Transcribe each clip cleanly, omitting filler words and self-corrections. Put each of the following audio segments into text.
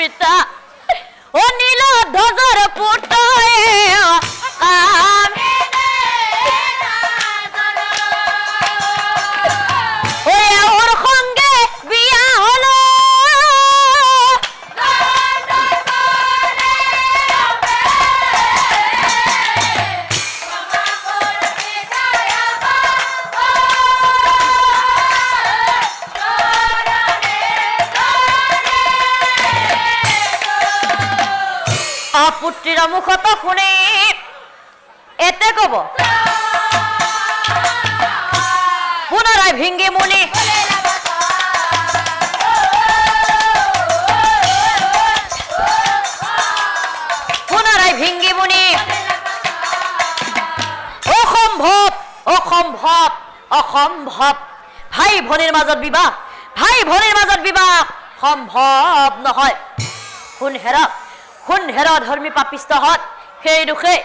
পিতা ও নীল ধ্বজৰ পুত্ৰ ওৰ সঙ্গে বিয়া হলো পুত্ৰীৰ মুখত শুনি এতে কব পুনৰাই ভিংগি মুনি পুনৰাই ভিংগি মুনি অসম্ভৱ অসম্ভৱ অসম্ভৱ ভাই ভনীৰ মাজত বিবাহ সম্ভৱ নহয় শুন হেৰা ধৰ্মী পাপিষ্ট হত সেই দুখে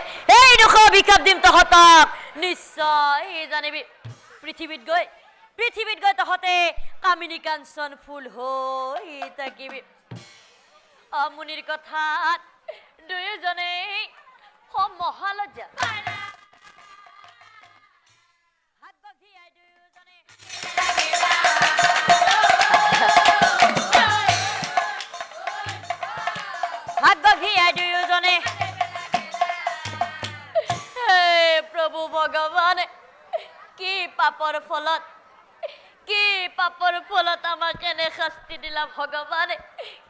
বিকাপ দিম তহঁতক নিশ্চয় জানিবি পৃথিৱীত গৈ তহঁতে কামিনী কাঞ্চন ফুল হৈ থাকিবি মুনিৰ কথাত দুয়োজনেই মহালজ্জা দুয়োজনে প্ৰভু ভগৱানে কি পাপৰ ফলত আমাক এনে শাস্তি দিলা ভগৱানে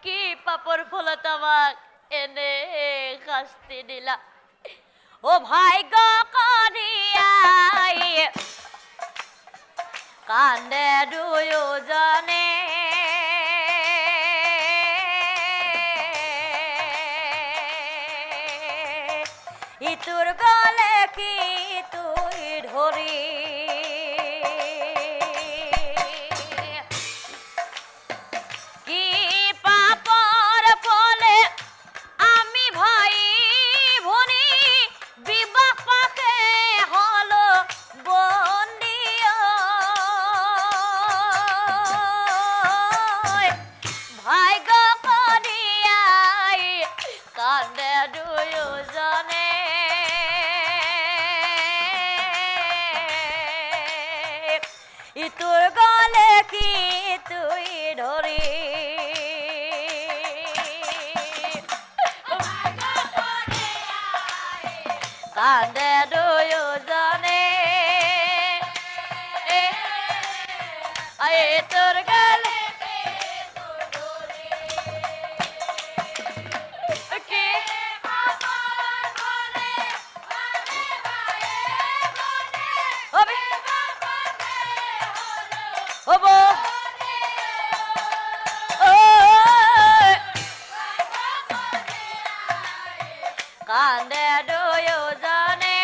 কি পাপৰ ফলত আমাক এনে শাস্তি দিলা ও ভাগ্য করিয়াই কান্দে দুয়োজনে ইতুর গলে কি তুই ধরি কি পাপর ফলে আমি ভাই ভনি বিবাহ পাকে হলো বন্দি ভাগ্য করিয়াই কান্দে দুয়োজনে ইতুর গলে কি তুই ধরি কান্দে দুয়োজনে তোর গলে কান্দে দুয়োজনে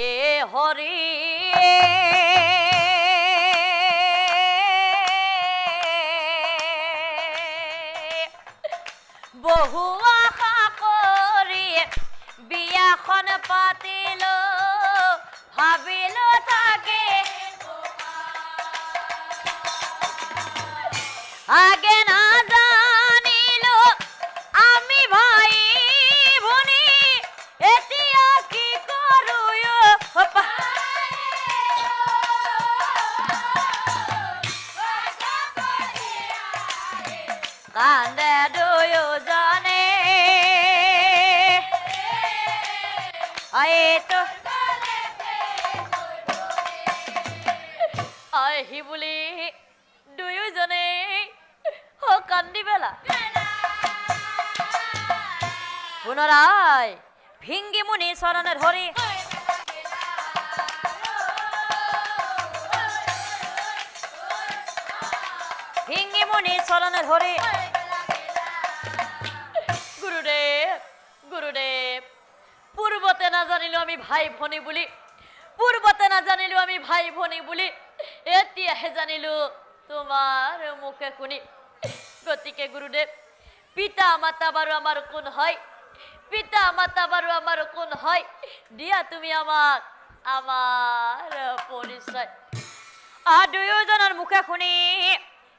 এ হরি বহু আশা কৰি বিয়াখন পাতিলো ভাবিলো তাকে আগে না জানিলো আমি ভাই ভনি এতিয়া কি কৰো কান্দে দুয়োজনে আহি বুলি দুয়োজনে কান্দি বেলা পুনরায় ভিঙ্গি মুনি চরণে ধরি ভিঙ্গি মুনি চরণে ধরি গুরুদেব পূর্বতে না জানিলো আমি ভাই ভনী বুলি এতিয়াহে জানিলো তোমার মুখে শুনি গতিকে গুরুদেব পিতা মাতা বারু আমার কোন হয় দিয়া তুমি আমাক আমাৰ পৰিচয় দুয়োজনৰ মুখে শুনি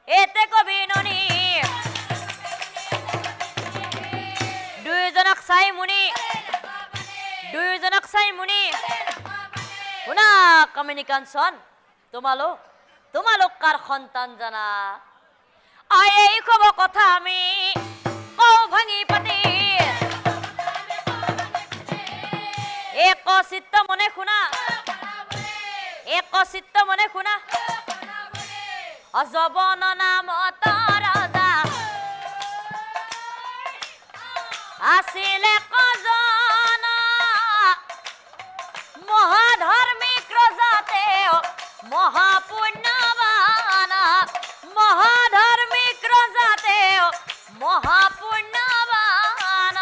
এতে কবিননি দুয়োজনক চাই মুনি শুনা কামিনী কাঞ্চন তোমালোক কাৰ সন্তান জানা এই কব কথা আমি কৌ ভাঙি পাতি এক চিত্ত মনে শুনা অজবন নাম ৰজা আছিলে কজন মহাধৰ্মিক ৰজাতে মহাপুণ্যৱান মহাধৰ্মিক ৰজাতে মহাপুণ্যৱান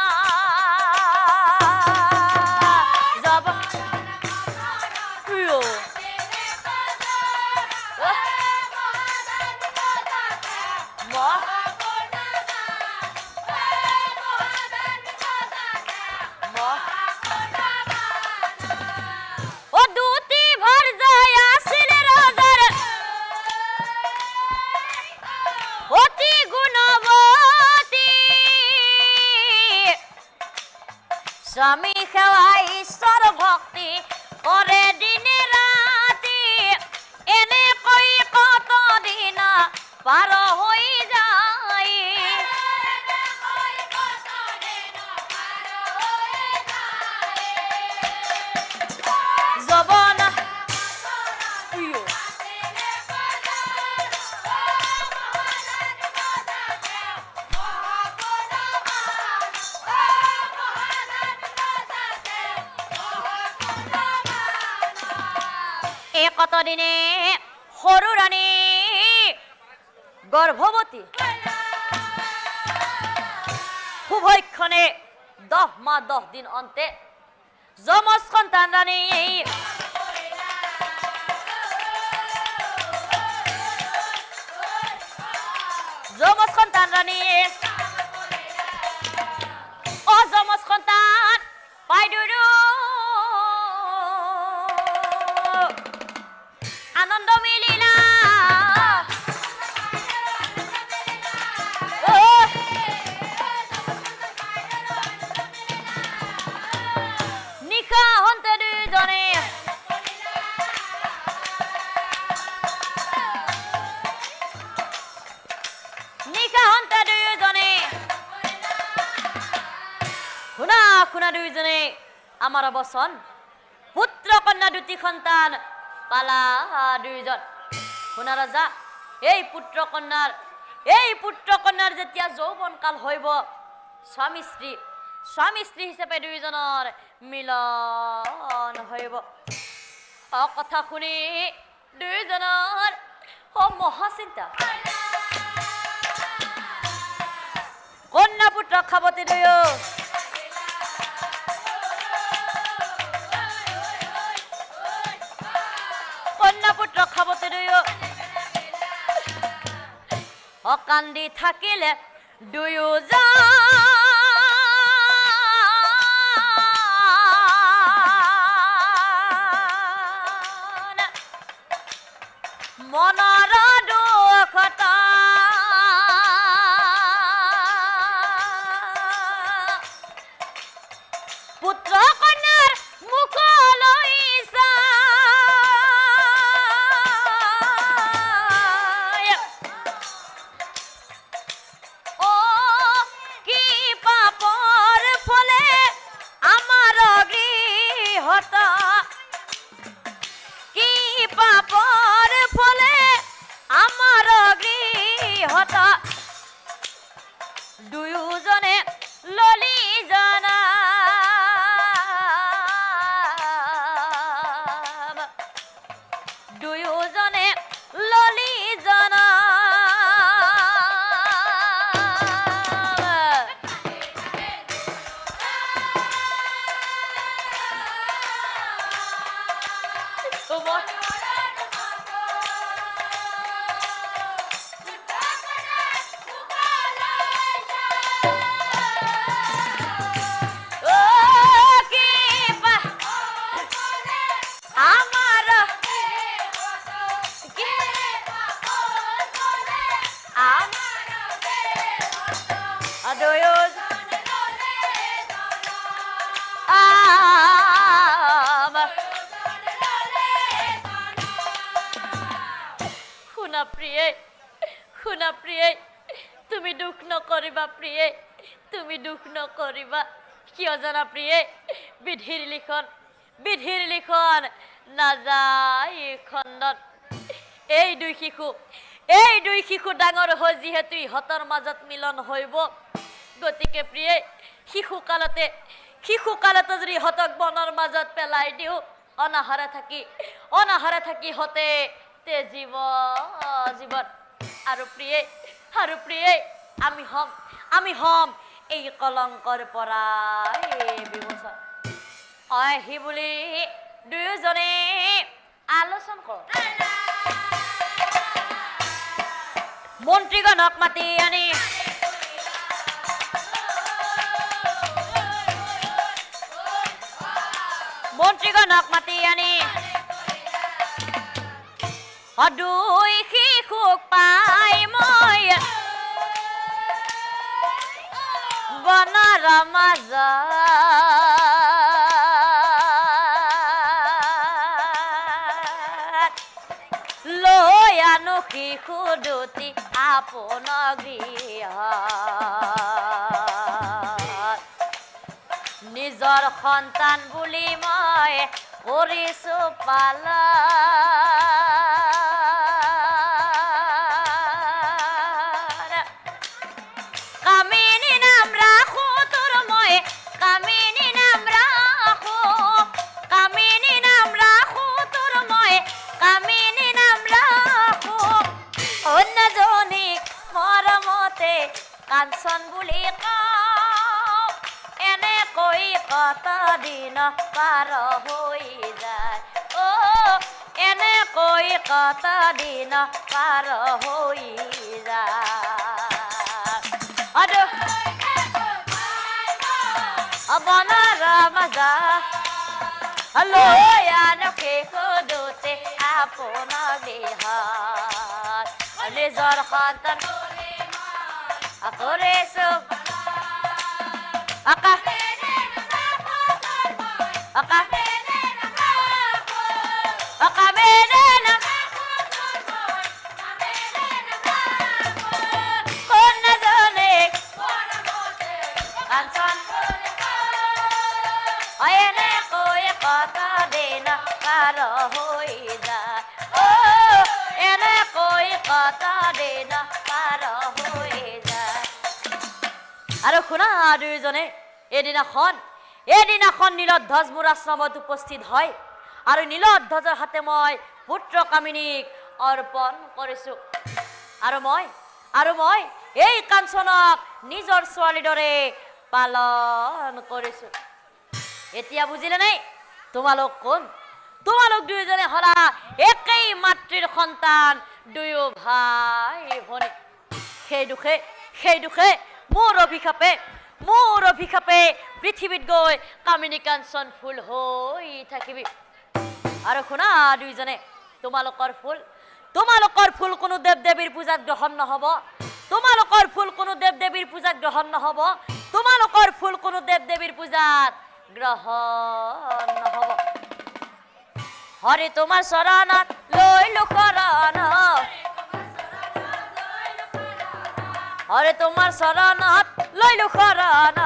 স্বামী সেৱা ঈশ্বৰ ভক্তি কৰে দিনে ৰাতি এনেকৈ কত দিন পাৰ হৈ যায় জবন কত দিনে সৰু ৰাণী গৰ্ভৱতী শুভক্ষণে 10 মাহ 10 দিন অন্তে যমজ সন্তান ৰাণী অযমজ সন্তান পাই দুৰু আনন্দ মিলিলা নিশা হন্তে দুজনে শুনা দুইজনে আমাৰ বচন পুত্ৰ কন্যা দুটি সন্তান পালা দুইজন শুনা ৰাজা এই পুত্ৰ কন্যাৰ যেতিয়া যৌৱন কাল হইব স্বামী স্ত্ৰী হিচাপে দুইজনৰ মিলন হইব কথা শুনি দুইজনৰ মহাচিন্তা কন্যা পুত্ৰ খাবতে দুয়ো পুত্ৰ খাবতে দুয়ো অকান্দি থাকিলে দুয়োজন মনৰ দুখত পুত্ৰ কন্যাৰ মুখলৈ দুয়োজনে ললি জানা দুয়োজনে ললি জানা শুনা প্ৰিয়ে তুমি দুখ নকৰিবা প্ৰিয়ে তুমি দুখ নকৰিবা কিয় জানা প্ৰিয়ে বিধিৰ লিখন নাযায় খণ্ডত এই দুই শিশু ডাঙৰ হৈ যিহেতু ইহঁতৰ মাজত মিলন হইব গতিকে প্ৰিয়ে শিশু কালতে যদি ইহঁতক বনৰ মাজত পেলাই দিও অনাহাৰে থাকি হতে তে জীৱন আৰু প্ৰিয়ে আমি হম এই কলংকৰ পৰা বিমোচন হি বুলি দুয়োজনে আলোচনা কৰ মন্ত্ৰীগণক মাতি আনি দুই শিশুক পাই মই বনৰ মাজত লৈ আনো শিশু দুটি আপোন গৃহত নিজৰ সন্তান বুলি মই কৰিছো পালন কামিনী নাম ৰাখো তোৰ মই কামিনী নাম ৰাখো তোৰ মই কামিনী নাম ৰাখো অন্যজনীক মৰমতে কাঞ্চন বুলি কওঁ এনেকৈ কত দিন পাৰ হৈ যায় এনেকৈ কত দিন পাৰ হৈ যায় বনৰ মাজত লৈ আনো শিশু দুটি আপোন গৃহত নিজৰ সন্তান কৰিছো আৰু শুনা দুয়োজনে এদিনাখন নীলধ্বজ মোৰ আশ্ৰমত উপস্থিত হয় আৰু নীলধ্বজৰ হাতে মই পুত্ৰ কামিনীক অৰ্পণ কৰিছো আৰু মই এই কাঞ্চনক নিজৰ ছোৱালীৰ দৰে পালন কৰিছো এতিয়া বুজিলে নাই তোমালোক কোন তোমালোক দুয়োজনে হলা একেই মাতৃৰ সন্তান দুয়ো ভাই ভনী সেই দুখে মোৰ অভিশাপে পৃথিৱীত গৈ কামিনী কাঞ্চন ফুল হৈ থাকিবি আৰু শুনা দুইজনে তোমালোকৰ ফুল কোনো দেৱ দেৱীৰ পূজাত গ্ৰহণ নহব তোমালোকৰ ফুল কোনো দেৱ দেৱীৰ পূজাত গ্ৰহণ নহব তোমালোকৰ ফুল কোনো দেৱ দেৱীৰ পূজাত গ্ৰহণ নহব হৰি তোমাৰ চৰণত লৈলো শৰণ হৰে তোমাৰ চৰণত লৈলো শৰণ